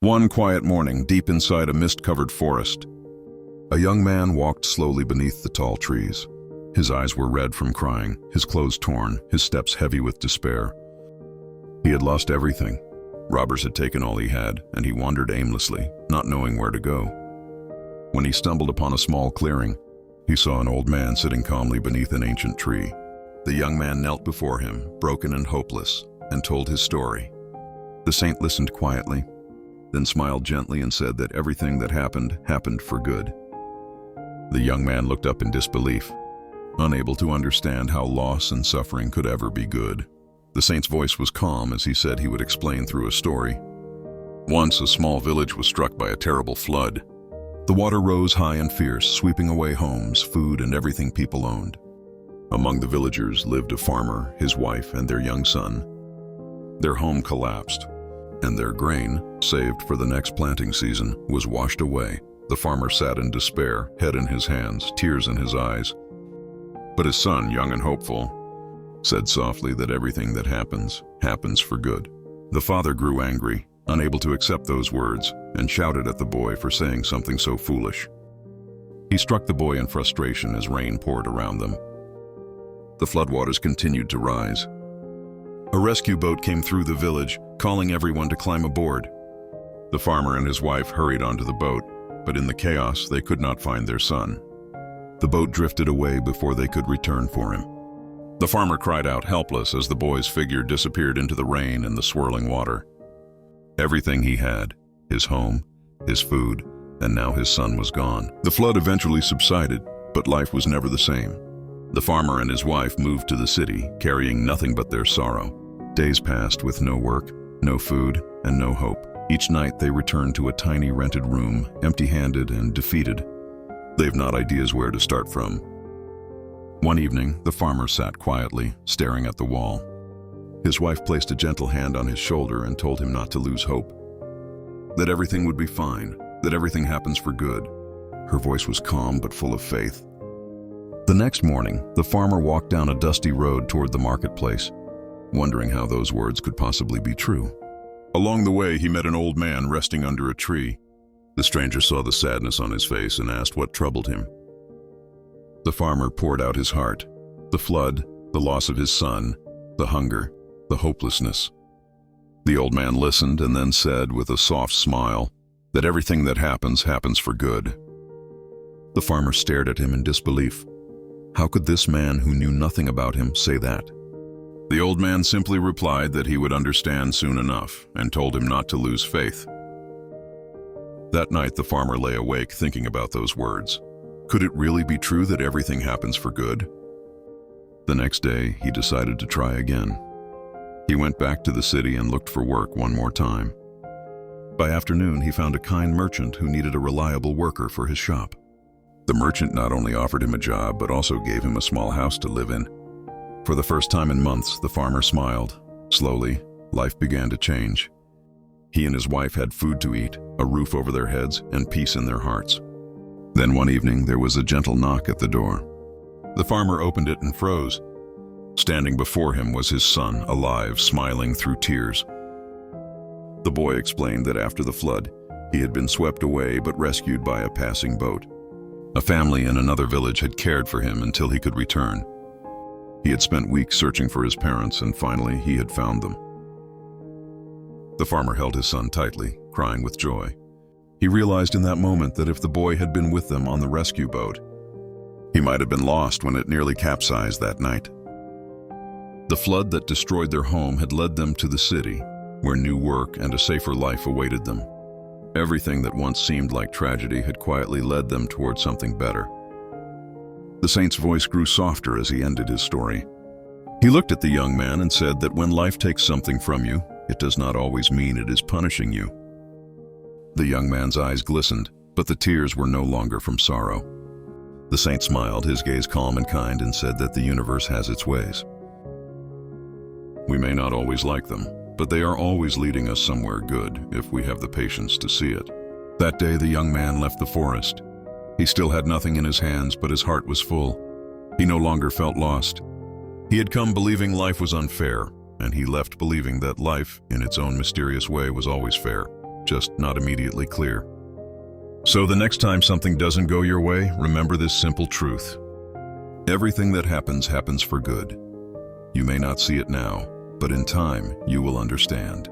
One quiet morning, deep inside a mist-covered forest, a young man walked slowly beneath the tall trees. His eyes were red from crying, his clothes torn, his steps heavy with despair. He had lost everything. Robbers had taken all he had, and he wandered aimlessly, not knowing where to go. When he stumbled upon a small clearing, he saw an old man sitting calmly beneath an ancient tree. The young man knelt before him, broken and hopeless, and told his story. The saint listened quietly, then smiled gently and said that everything that happened for good. The young man looked up in disbelief, unable to understand how loss and suffering could ever be good. The saint's voice was calm as he said he would explain through a story. Once a small village was struck by a terrible flood. The water rose high and fierce, sweeping away homes, food, and everything people owned. Among the villagers lived a farmer, his wife, and their young son. Their home collapsed, and their grain, saved for the next planting season, was washed away. The farmer sat in despair, head in his hands, tears in his eyes. But his son, young and hopeful, said softly that everything that happens for good. The father grew angry, unable to accept those words, and shouted at the boy for saying something so foolish. He struck the boy in frustration as rain poured around them. The floodwaters continued to rise. A rescue boat came through the village, calling everyone to climb aboard. The farmer and his wife hurried onto the boat, but in the chaos they could not find their son. The boat drifted away before they could return for him. The farmer cried out helpless as the boy's figure disappeared into the rain and the swirling water. Everything he had, his home, his food, and now his son was gone. The flood eventually subsided, but life was never the same. The farmer and his wife moved to the city, carrying nothing but their sorrow. Days passed with no work, no food, and no hope. Each night they returned to a tiny rented room, empty-handed and defeated. They've not ideas where to start from. One evening, the farmer sat quietly, staring at the wall. His wife placed a gentle hand on his shoulder and told him not to lose hope. That everything would be fine, that everything happens for good. Her voice was calm but full of faith. The next morning, the farmer walked down a dusty road toward the marketplace, wondering how those words could possibly be true. Along the way, he met an old man resting under a tree. The stranger saw the sadness on his face and asked what troubled him. The farmer poured out his heart, the flood, the loss of his son, the hunger, the hopelessness. The old man listened and then said with a soft smile that everything that happens for good. The farmer stared at him in disbelief. How could this man who knew nothing about him say that? The old man simply replied that he would understand soon enough and told him not to lose faith. That night the farmer lay awake thinking about those words. Could it really be true that everything happens for good? The next day he decided to try again. He went back to the city and looked for work one more time. By afternoon he found a kind merchant who needed a reliable worker for his shop. The merchant not only offered him a job but also gave him a small house to live in. For the first time in months, the farmer smiled. Slowly, life began to change. He and his wife had food to eat, a roof over their heads, and peace in their hearts. Then one evening, there was a gentle knock at the door. The farmer opened it and froze. Standing before him was his son, alive, smiling through tears. The boy explained that after the flood, he had been swept away but rescued by a passing boat. A family in another village had cared for him until he could return. He had spent weeks searching for his parents, and finally he had found them. The farmer held his son tightly, crying with joy. He realized in that moment that if the boy had been with them on the rescue boat, he might have been lost when it nearly capsized that night. The flood that destroyed their home had led them to the city, where new work and a safer life awaited them. Everything that once seemed like tragedy had quietly led them toward something better. The saint's voice grew softer as he ended his story. He looked at the young man and said that when life takes something from you, it does not always mean it is punishing you. The young man's eyes glistened, but the tears were no longer from sorrow. The saint smiled, his gaze calm and kind, and said that the universe has its ways. We may not always like them, but they are always leading us somewhere good if we have the patience to see it. That day the young man left the forest. He still had nothing in his hands, but his heart was full. He no longer felt lost. He had come believing life was unfair, and he left believing that life, in its own mysterious way, was always fair. just not immediately clear. So the next time something doesn't go your way, remember this simple truth. Everything that happens for good. You may not see it now, but in time, you will understand.